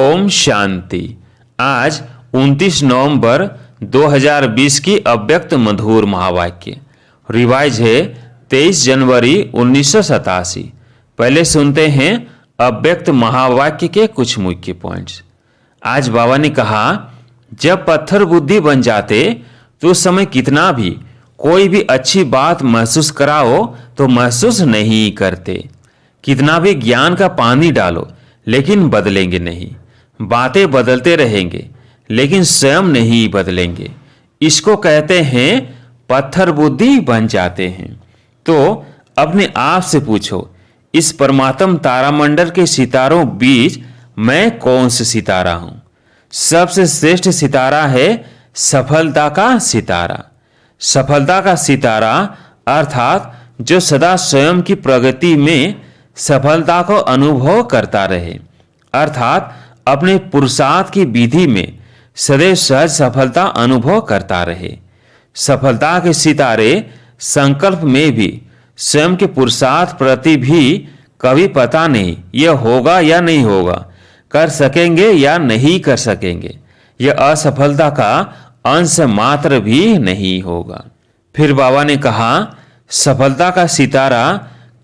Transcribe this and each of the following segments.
ओम शांति। आज 29 नवंबर 2020 की अव्यक्त मधुर महावाक्य रिवाइज है 23 जनवरी 1987। पहले सुनते हैं अव्यक्त महावाक्य के कुछ मुख्य पॉइंट्स। आज बाबा ने कहा, जब पत्थर बुद्धि बन जाते तो उस समय कितना भी कोई भी अच्छी बात महसूस कराओ तो महसूस नहीं करते। कितना भी ज्ञान का पानी डालो लेकिन बदलेंगे नहीं। बातें बदलते रहेंगे लेकिन स्वयं नहीं बदलेंगे। इसको कहते हैं पत्थर बुद्धि बन जाते हैं। तो अपने आप से पूछो, इस परमात्म तारामंडल के सितारों बीच मैं कौन सा सितारा हूं? सबसे श्रेष्ठ सितारा है सफलता का सितारा। सफलता का सितारा अर्थात जो सदा स्वयं की प्रगति में सफलता को अनुभव करता रहे, अर्थात अपने पुरुषार्थ की विधि में सदैव सहज सफलता अनुभव करता रहे। सफलता के सितारे संकल्प में भी स्वयं के पुरुषार्थ प्रति भी कभी पता नहीं यह होगा या नहीं होगा, कर सकेंगे या नहीं कर सकेंगे, यह असफलता का अंश मात्र भी नहीं होगा। फिर बाबा ने कहा, सफलता का सितारा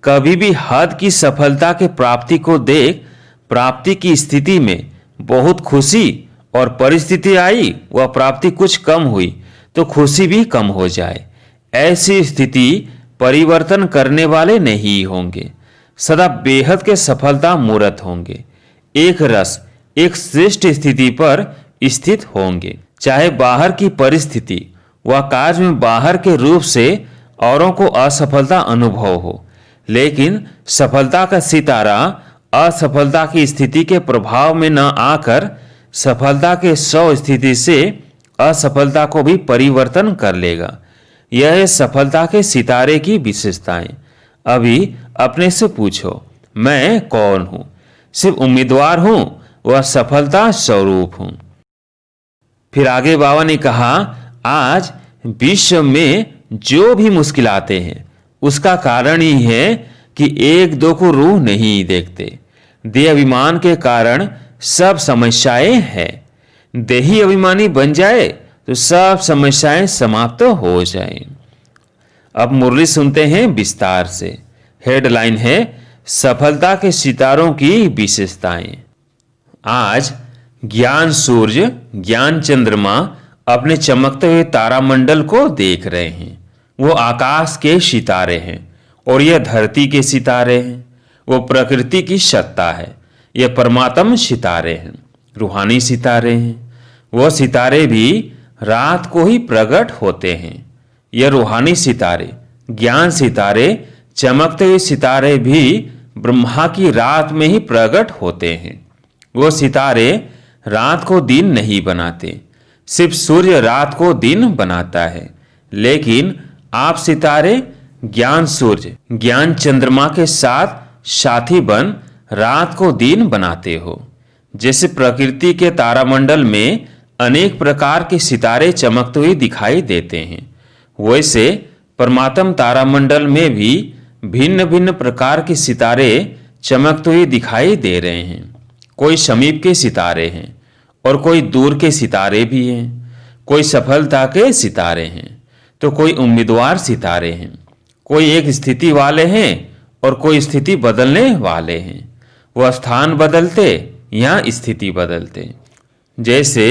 कभी भी हद की सफलता के प्राप्ति को देख प्राप्ति की स्थिति में बहुत खुशी और परिस्थिति आई वह प्राप्ति कुछ कम हुई तो खुशी भी कम हो जाए, ऐसी स्थिति परिवर्तन करने वाले नहीं होंगे। सदा बेहद के सफलता मूर्त होंगे, एक रस एक श्रेष्ठ स्थिति पर स्थित होंगे। चाहे बाहर की परिस्थिति व कार्य में बाहर के रूप से औरों को असफलता अनुभव हो, लेकिन सफलता का सितारा असफलता की स्थिति के प्रभाव में न आकर सफलता के 100 स्थिति से असफलता को भी परिवर्तन कर लेगा। यह है सफलता के सितारे की विशेषताएं। अभी अपने से पूछो, मैं कौन हूं? सिर्फ उम्मीदवार हूं वह सफलता स्वरूप हूं। फिर आगे बाबा ने कहा, आज विश्व में जो भी मुश्किल आते हैं उसका कारण ही है कि एक दो को रूह नहीं देखते। देह अभिमान के कारण सब समस्याएं हैं। देही अभिमानी बन जाए तो सब समस्याएं समाप्त हो जाएं। अब मुरली सुनते हैं विस्तार से। हेडलाइन है सफलता के सितारों की विशेषताएं। आज ज्ञान सूर्य ज्ञान चंद्रमा अपने चमकते हुए तारामंडल को देख रहे हैं। वो आकाश के सितारे हैं और यह धरती के सितारे हैं। वो प्रकृति की सत्ता है, यह परमात्म सितारे हैं, रूहानी सितारे हैं। वो सितारे भी रात को ही प्रकट होते हैं। यह रूहानी सितारे ज्ञान सितारे चमकते हुए सितारे भी ब्रह्मा की रात में ही प्रकट होते हैं। वो सितारे रात को दिन नहीं बनाते, सिर्फ सूर्य रात को दिन बनाता है। लेकिन आप सितारे ज्ञान सूर्य ज्ञान चंद्रमा के साथ साथी बन रात को दिन बनाते हो। जैसे प्रकृति के तारामंडल में अनेक प्रकार के सितारे चमकते हुए दिखाई देते हैं, वैसे परमात्म तारामंडल में भी भिन्न भिन्न प्रकार के सितारे चमकते हुए दिखाई दे रहे हैं। कोई समीप के सितारे हैं और कोई दूर के सितारे भी हैं। कोई सफलता के सितारे हैं तो कोई उम्मीदवार सितारे हैं। कोई एक स्थिति वाले हैं और कोई स्थिति बदलने वाले हैं। वह स्थान बदलते या स्थिति बदलते। जैसे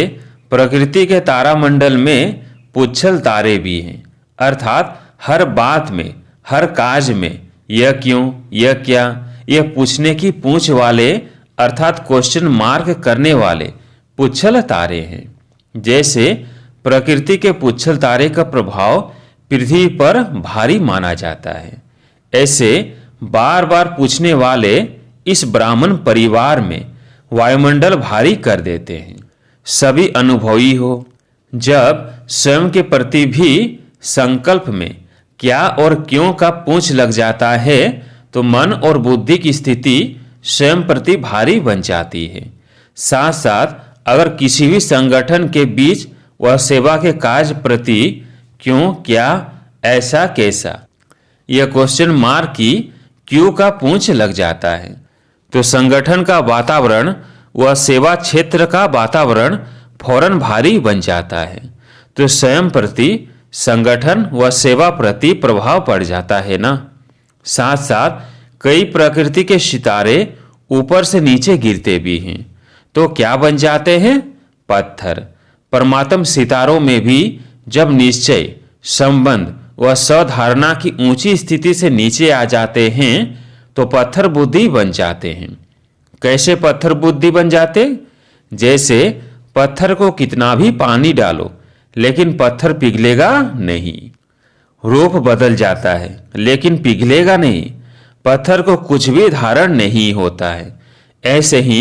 प्रकृति के तारामंडल में पुच्छल तारे भी हैं, अर्थात हर बात में हर कार्य में यह क्यों यह क्या यह पूछने की पूछ वाले अर्थात क्वेश्चन मार्क करने वाले पुच्छल तारे हैं। जैसे प्रकृति के पुच्छल तारे का प्रभाव पृथ्वी पर भारी माना जाता है, ऐसे बार बार पूछने वाले इस ब्राह्मण परिवार में वायुमंडल भारी कर देते हैं। सभी अनुभवी हो, जब स्वयं के प्रति भी संकल्प में क्या और क्यों का पूछ लग जाता है तो मन और बुद्धि की स्थिति स्वयं प्रति भारी बन जाती है। साथ साथ अगर किसी भी संगठन के बीच वह सेवा के कार्य प्रति क्यों क्या ऐसा कैसा यह क्वेश्चन मार्क की क्यों का पूछ लग जाता है तो संगठन का वातावरण व सेवा क्षेत्र का वातावरण फौरन भारी बन जाता है, तो स्वयं प्रति, संगठन व सेवा प्रति प्रभाव पड़ जाता है ना। साथ साथ कई प्रकृति के सितारे ऊपर से नीचे गिरते भी हैं, तो क्या बन जाते हैं? पत्थर। परमात्म सितारों में भी जब निश्चय, संबंध व सधारणा की ऊंची स्थिति से नीचे आ जाते हैं तो पत्थर बुद्धि बन जाते हैं। कैसे पत्थर बुद्धि बन जाते? जैसे पत्थर को कितना भी पानी डालो लेकिन पत्थर पिघलेगा नहीं। रूप बदल जाता है लेकिन पिघलेगा नहीं। पत्थर को कुछ भी धारण नहीं होता है। ऐसे ही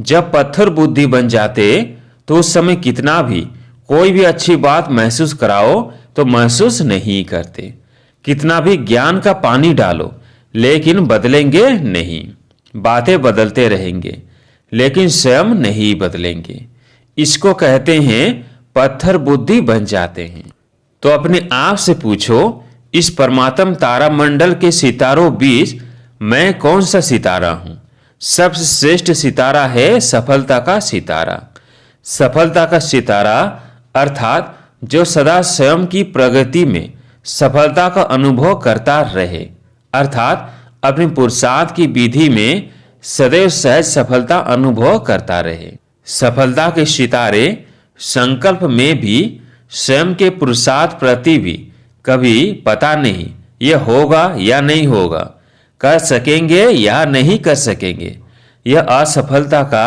जब पत्थर बुद्धि बन जाते तो उस समय कितना भी कोई भी अच्छी बात महसूस कराओ तो महसूस नहीं करते। कितना भी ज्ञान का पानी डालो लेकिन बदलेंगे नहीं। बातें बदलते रहेंगे लेकिन स्वयं नहीं बदलेंगे। इसको कहते हैं पत्थर बुद्धि बन जाते हैं। तो अपने आप से पूछो, इस परमात्म तारामंडल के सितारों बीच मैं कौन सा सितारा हूं? सबसे श्रेष्ठ सितारा है सफलता का सितारा। सफलता का सितारा अर्थात जो सदा स्वयं की प्रगति में सफलता का अनुभव करता रहे, अर्थात अपने पुरुषार्थ की विधि में सदैव सहज सफलता अनुभव करता रहे। सफलता के सितारे संकल्प में भी स्वयं के पुरुषार्थ प्रति भी कभी पता नहीं यह होगा या नहीं होगा, कर सकेंगे या नहीं कर सकेंगे, यह असफलता का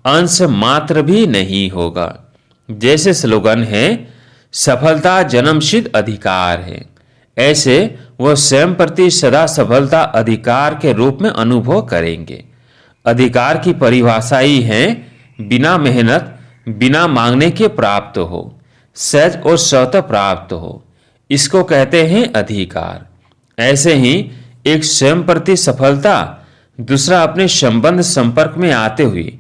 अंश मात्र भी नहीं होगा। जैसे स्लोगन है, सफलता जन्मसिद्ध अधिकार है, ऐसे वह स्वयं प्रति सदा सफलता अधिकार के रूप में अनुभव करेंगे। अधिकार की परिभाषा ही है बिना मेहनत, बिना मांगने के प्राप्त हो, सहज और स्वतः प्राप्त हो, इसको कहते हैं अधिकार। ऐसे ही एक स्वयं प्रति सफलता, दूसरा अपने संबंध संपर्क में आते हुए,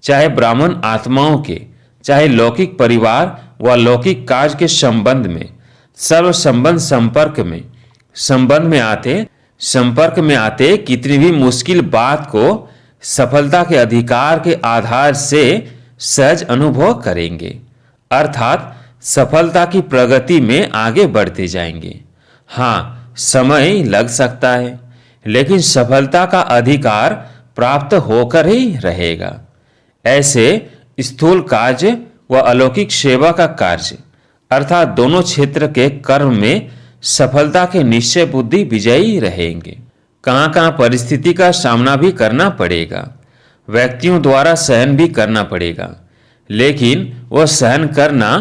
चाहे ब्राह्मण आत्माओं के, चाहे लौकिक परिवार व लौकिक कार्य के संबंध में, सर्व संबंध संपर्क में आते कितनी भी मुश्किल बात को सफलता के अधिकार के आधार से सहज अनुभव करेंगे, अर्थात सफलता की प्रगति में आगे बढ़ते जाएंगे। हाँ, समय लग सकता है लेकिन सफलता का अधिकार प्राप्त होकर ही रहेगा। ऐसे स्थूल कार्य व अलौकिक सेवा का कार्य, अर्थात दोनों क्षेत्र के कर्म में सफलता के निश्चय बुद्धि विजयी रहेंगे। कहाँ कहाँ परिस्थिति का सामना भी करना पड़ेगा, व्यक्तियों द्वारा सहन भी करना पड़ेगा, लेकिन वह सहन करना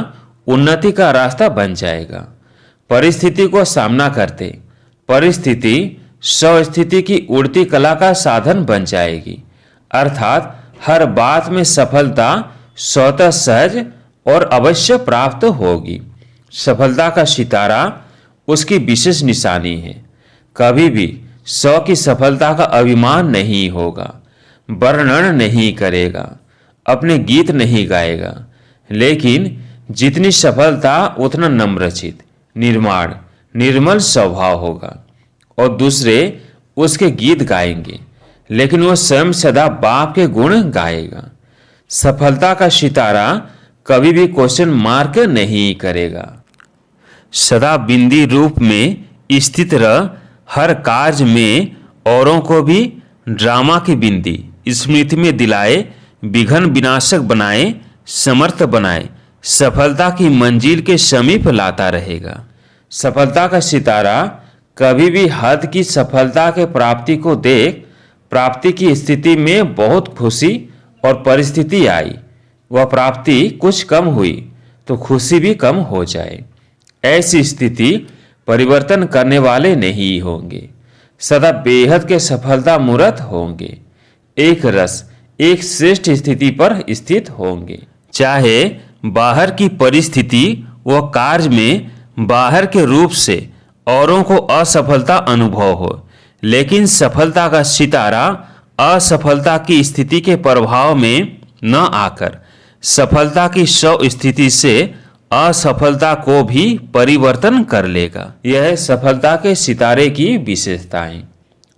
उन्नति का रास्ता बन जाएगा। परिस्थिति को सामना करते परिस्थिति स्वस्थिति की उड़ती कला का साधन बन जाएगी, अर्थात हर बात में सफलता स्वतः सहज और अवश्य प्राप्त होगी। सफलता का सितारा उसकी विशेष निशानी है। कभी भी स्व की सफलता का अभिमान नहीं होगा, वर्णन नहीं करेगा, अपने गीत नहीं गाएगा, लेकिन जितनी सफलता उतना नम्रचित, निर्माण, निर्मल स्वभाव होगा और दूसरे उसके गीत गाएंगे, लेकिन वह स्वयं सदा बाप के गुण गाएगा। सफलता का सितारा कभी भी क्वेश्चन मार्क नहीं करेगा, सदा बिंदी रूप में स्थित रह हर कार्य में औरों को भी ड्रामा की बिंदी स्मृति में दिलाए, विघ्न विनाशक बनाए, समर्थ बनाए, सफलता की मंजिल के समीप लाता रहेगा। सफलता का सितारा कभी भी हद की सफलता के प्राप्ति को देख प्राप्ति की स्थिति में बहुत खुशी और परिस्थिति आई, वह प्राप्ति कुछ कम हुई तो खुशी भी कम हो जाए, ऐसी स्थिति परिवर्तन करने वाले नहीं होंगे, सदा बेहद के सफलता मूर्त होंगे, एक रस एक श्रेष्ठ स्थिति पर स्थित होंगे। चाहे बाहर की परिस्थिति व कार्य में बाहर के रूप से औरों को असफलता अनुभव हो, लेकिन सफलता का सितारा असफलता की स्थिति के प्रभाव में न आकर सफलता की स्व स्थिति से असफलता को भी परिवर्तन कर लेगा। यह है सफलता के सितारे की विशेषताएं।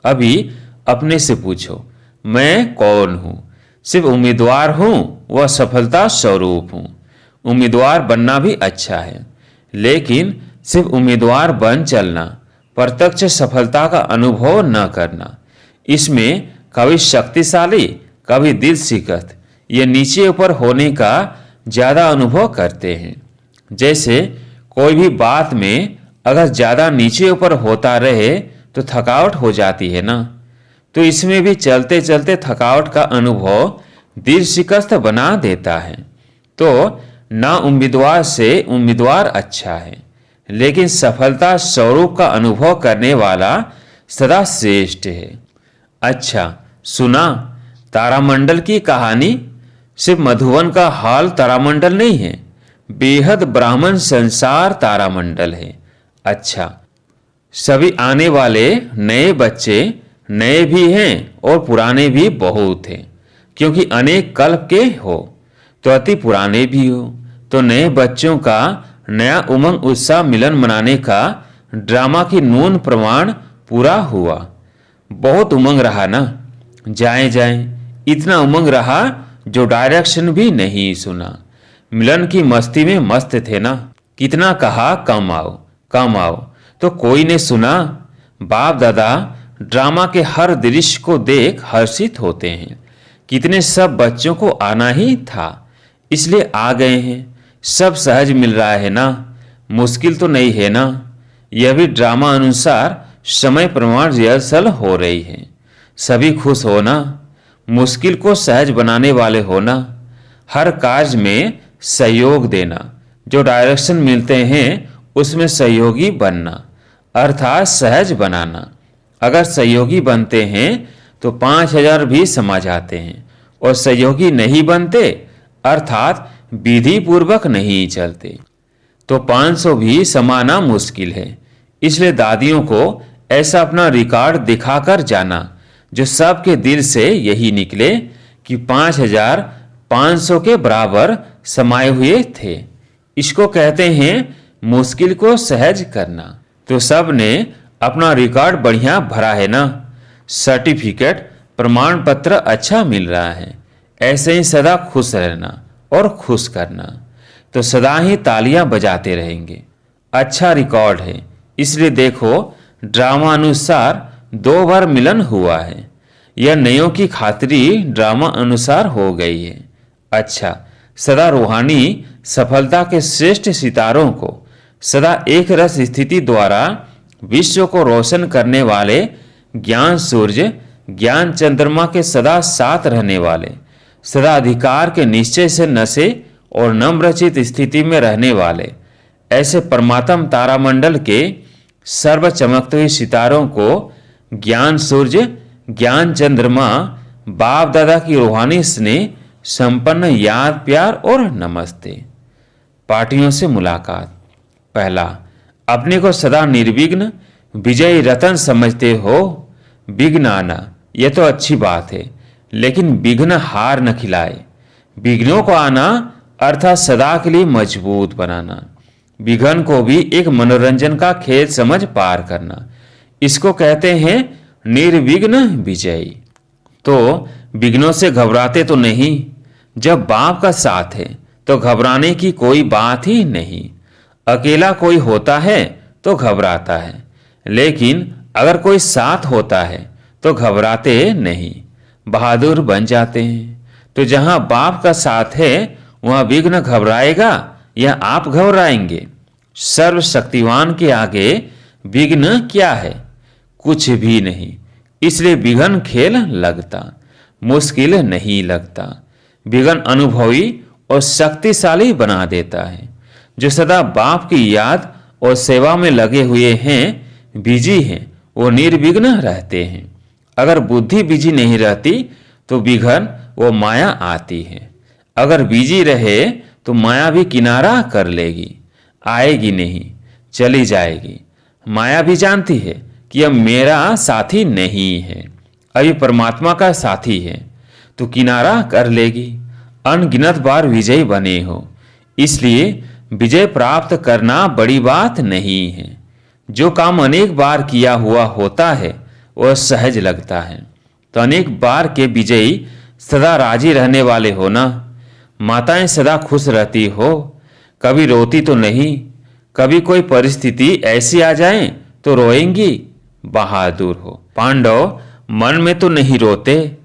अभी अपने से पूछो, मैं कौन हूं? सिर्फ उम्मीदवार हूं वह सफलता स्वरूप हूं। उम्मीदवार बनना भी अच्छा है, लेकिन सिर्फ उम्मीदवार बन चलना, प्रत्यक्ष सफलता का अनुभव न करना, इसमें कभी शक्तिशाली कभी दिल शिकस्त, ये नीचे ऊपर होने का ज़्यादा अनुभव करते हैं। जैसे कोई भी बात में अगर ज़्यादा नीचे ऊपर होता रहे तो थकावट हो जाती है ना, तो इसमें भी चलते चलते थकावट का अनुभव दिल शिकस्त बना देता है। तो ना उम्मीदवार से उम्मीदवार अच्छा है, लेकिन सफलता स्वरूप का अनुभव करने वाला सदा श्रेष्ठ है। अच्छा सुना तारामंडल की कहानी? सिर्फ मधुवन का हाल तारामंडल नहीं है, बेहद ब्राह्मण संसार तारामंडल है। अच्छा, सभी आने वाले नए बच्चे नए भी हैं और पुराने भी बहुत हैं, क्योंकि अनेक कल्प के हो तो अति पुराने भी हो। तो नए बच्चों का नया उमंग उत्साह मिलन मनाने का ड्रामा की नून प्रमाण पूरा हुआ। बहुत उमंग रहा ना, जाएं जाएं, इतना उमंग रहा जो डायरेक्शन भी नहीं सुना। मिलन की मस्ती में मस्त थे ना, कितना कहा कम आओ कम आओ, तो कोई ने सुना। बाप दादा ड्रामा के हर दृश्य को देख हर्षित होते हैं। कितने सब बच्चों को आना ही था, इसलिए आ गए हैं। सब सहज मिल रहा है ना, मुश्किल तो नहीं है ना। यह भी ड्रामा अनुसार समय प्रमाण रिहर्सल हो रही है। सभी खुश होना, मुश्किल को सहज बनाने वाले होना, हर कार्य में सहयोग देना, जो डायरेक्शन मिलते हैं उसमें सहयोगी बनना, अर्थात सहज बनाना। अगर सहयोगी बनते हैं तो 5000 भी समा जाते हैं, और सहयोगी नहीं बनते अर्थात विधि पूर्वक नहीं चलते तो 500 भी समाना मुश्किल है। इसलिए दादियों को ऐसा अपना रिकॉर्ड दिखाकर जाना जो सबके दिल से यही निकले कि 5500 के बराबर समाये हुए थे। इसको कहते हैं मुश्किल को सहज करना। तो सब ने अपना रिकॉर्ड बढ़िया भरा है ना, सर्टिफिकेट प्रमाण पत्र अच्छा मिल रहा है। ऐसे ही सदा खुश रहना और खुश करना, तो सदा ही तालियां बजाते रहेंगे। अच्छा रिकॉर्ड है, इसलिए देखो ड्रामा अनुसार 2 बार मिलन हुआ है। यह नयों की खातिरी ड्रामा अनुसार हो गई है। अच्छा, सदा रूहानी सफलता के श्रेष्ठ सितारों को सदा एक रस स्थिति द्वारा विश्व को रोशन करने वाले ज्ञान सूर्य, ज्ञान चंद्रमा के सदा साथ रहने वाले, सदा अधिकार के निश्चय से नशे और नम्रचित स्थिति में रहने वाले, ऐसे परमात्म तारामंडल के सर्व चमकते हुए सितारों को ज्ञान सूर्य, ज्ञान चंद्रमा, बाप दादा की रूहानी स्नेह संपन्न याद प्यार और नमस्ते। पार्टियों से मुलाकात। पहला, अपने को सदा निर्विघ्न विजयी रतन समझते हो। विघ्न आना यह तो अच्छी बात है, लेकिन विघ्न हार न खिलाए। विघ्नों को आना अर्थात सदा के लिए मजबूत बनाना। विघ्न को भी एक मनोरंजन का खेल समझ पार करना, इसको कहते हैं निर्विघ्न विजयी। तो विघ्नों से घबराते तो नहीं। जब बाप का साथ है तो घबराने की कोई बात ही नहीं। अकेला कोई होता है तो घबराता है, लेकिन अगर कोई साथ होता है तो घबराते नहीं, बहादुर बन जाते हैं। तो जहां बाप का साथ है वहां विघ्न घबराएगा या आप घबराएंगे? सर्वशक्तिवान के आगे विघ्न क्या है? कुछ भी नहीं। इसलिए विघ्न खेल लगता, मुश्किल नहीं लगता। विघ्न अनुभवी और शक्तिशाली बना देता है। जो सदा बाप की याद और सेवा में लगे हुए हैं, बिजी हैं, वो निर्विघ्न रहते हैं। अगर बुद्धि बिजी नहीं रहती तो विघ्न वो माया आती है। अगर बिजी रहे तो माया भी किनारा कर लेगी, आएगी नहीं, चली जाएगी। माया भी जानती है कि अब मेरा साथी नहीं है, अभी परमात्मा का साथी है, तो किनारा कर लेगी। अनगिनत बार विजयी बने हो, इसलिए विजय प्राप्त करना बड़ी बात नहीं है। जो काम अनेक बार किया हुआ होता है वह सहज लगता है, तो अनेक बार के विजयी सदा राजी रहने वाले हो ना। माताएं सदा खुश रहती हो, कभी रोती तो नहीं। कभी कोई परिस्थिति ऐसी आ जाए तो रोएंगी, बहादुर हो। पांडव मन में तो नहीं रोते,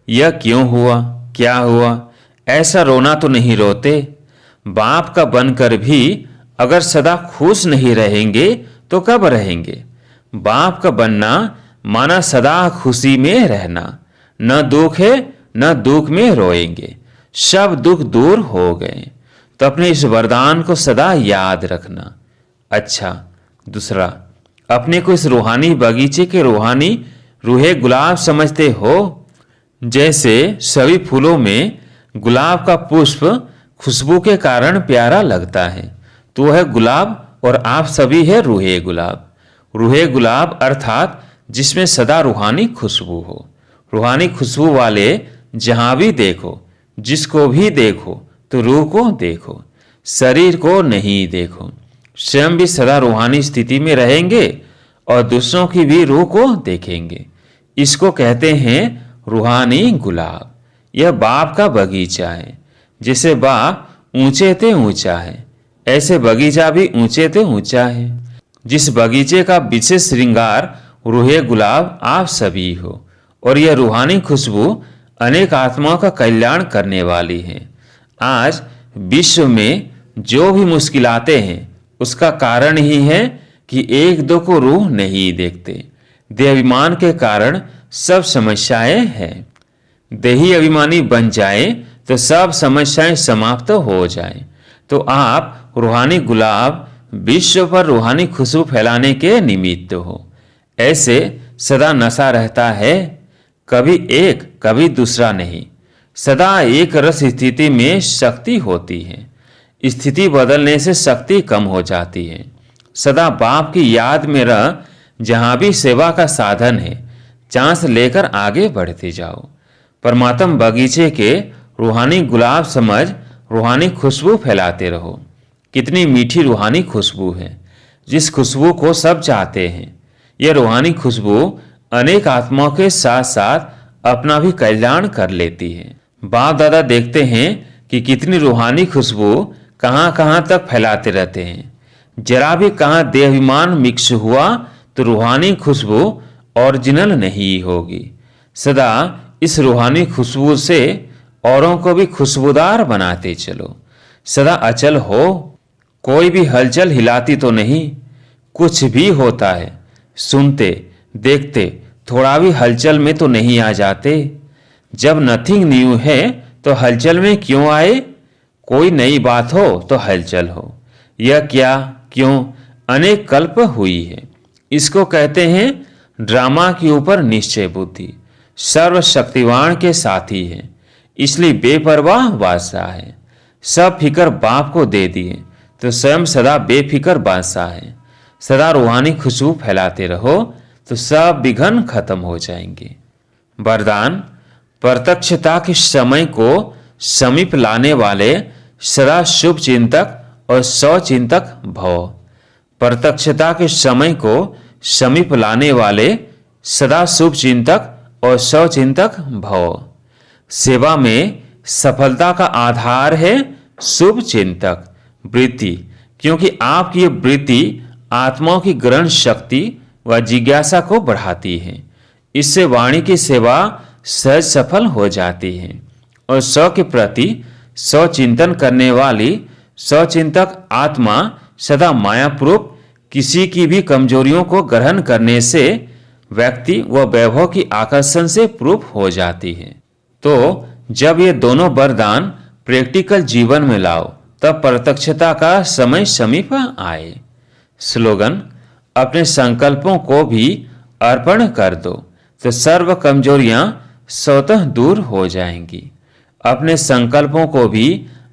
यह क्यों हुआ, क्या हुआ, ऐसा रोना तो नहीं रोते। बाप का बनकर भी अगर सदा खुश नहीं रहेंगे तो कब रहेंगे। बाप का बनना माना सदा खुशी में रहना। न दुख है न दुख में रोएंगे, सब दुख दूर हो गए। तो अपने इस वरदान को सदा याद रखना। अच्छा, दूसरा, अपने को इस रूहानी बगीचे के रूहानी रूहे गुलाब समझते हो। जैसे सभी फूलों में गुलाब का पुष्प खुशबू के कारण प्यारा लगता है, तो वह गुलाब और आप सभी है रूहे गुलाब। रूहे गुलाब अर्थात जिसमें सदा रूहानी खुशबू हो। रूहानी खुशबू वाले जहां भी देखो, जिसको भी देखो, तो रूह को देखो, शरीर को नहीं देखो। स्वयं भी सदा रूहानी स्थिति में रहेंगे और दूसरों की भी रूह को देखेंगे। इसको कहते हैं रूहानी गुलाब। यह बाप का बगीचा है। जैसे बाप ऊंचे ते ऊंचा है, ऐसे बगीचा भी ऊंचे ते ऊंचा है। जिस बगीचे का विशेष श्रृंगार रूहे गुलाब आप सभी हो, और यह रूहानी खुशबू अनेक आत्माओं का कल्याण करने वाली है। आज विश्व में जो भी मुश्किलातें हैं उसका कारण ही है कि एक दो को रूह नहीं देखते। देहाभिमान के कारण सब समस्याएं हैं। देही अभिमानी बन जाए तो सब समस्याएं समाप्त हो जाए। तो आप रूहानी गुलाब, विश्व पर रूहानी खुशबू फैलाने के निमित्त हो। ऐसे सदा नशा रहता है, कभी एक कभी दूसरा नहीं। सदा एक रस स्थिति में शक्ति होती है। स्थिति बदलने से शक्ति कम हो जाती है। सदा बाप की याद में रह, जहां भी सेवा का साधन है चांस लेकर आगे बढ़ते जाओ। परमात्म बगीचे के रूहानी गुलाब समझ रूहानी खुशबू फैलाते रहो। कितनी मीठी रूहानी खुशबू है, जिस खुशबू को सब चाहते हैं। यह रूहानी खुशबू अनेक आत्माओं के साथ साथ अपना भी कल्याण कर लेती है। बाप दादा देखते हैं कि कितनी रूहानी खुशबू कहां कहां तक फैलाते रहते हैं। जरा भी कहां देहाभिमान मिक्स हुआ तो रूहानी खुशबू ओरिजिनल नहीं होगी। सदा इस रूहानी खुशबू से औरों को भी खुशबूदार बनाते चलो। सदा अचल हो, कोई भी हलचल हिलाती तो नहीं। कुछ भी होता है, सुनते देखते थोड़ा भी हलचल में तो नहीं आ जाते। जब नथिंग न्यू है तो हलचल में क्यों आए। कोई नई बात हो तो हलचल हो। यह क्या, क्यों, अनेक कल्प हुई है। इसको कहते हैं ड्रामा के ऊपर निश्चय बुद्धि। सर्वशक्तिवान के साथी है, इसलिए बेपरवाह बादशाह है। सब फिक्र बाप को दे दिए तो स्वयं सदा बेफिक्र बादशाह है। सदा रूहानी खुशबू फैलाते रहो तो सब विघ्न खत्म हो जाएंगे। वरदान, प्रत्यक्षता के समय को समीप लाने वाले सदा शुभ चिंतक और सौचिंतक भव। प्रत्यक्षता के समय को समीप लाने वाले सदा शुभ चिंतक और सौचिंतक भव। सेवा में सफलता का आधार है शुभ चिंतक वृत्ति, क्योंकि आपकी ये वृत्ति आत्माओं की ग्रहण शक्ति व जिज्ञासा को बढ़ाती है। इससे वाणी की सेवा सहज सफल हो जाती है और स्व के प्रति स्वचिंतन करने वाली स्वचिंतक आत्मा सदा मायापूर्वक किसी की भी कमजोरियों को ग्रहण करने से व्यक्ति व वैभव की आकर्षण से प्रूफ हो जाती है। तो जब ये दोनों वरदान प्रैक्टिकल जीवन में लाओ तब प्रत्यक्षता का समय समीप आए। स्लोगन, अपने संकल्पों को भी अर्पण कर दो तो सर्व कमजोरियां स्वतः दूर हो जाएंगी। अपने संकल्पों को भी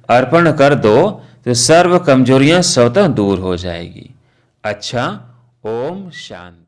अर्पण कर दो तो सर्व कमजोरियां स्वतः दूर हो जाएगी। अच्छा, ओम शांति।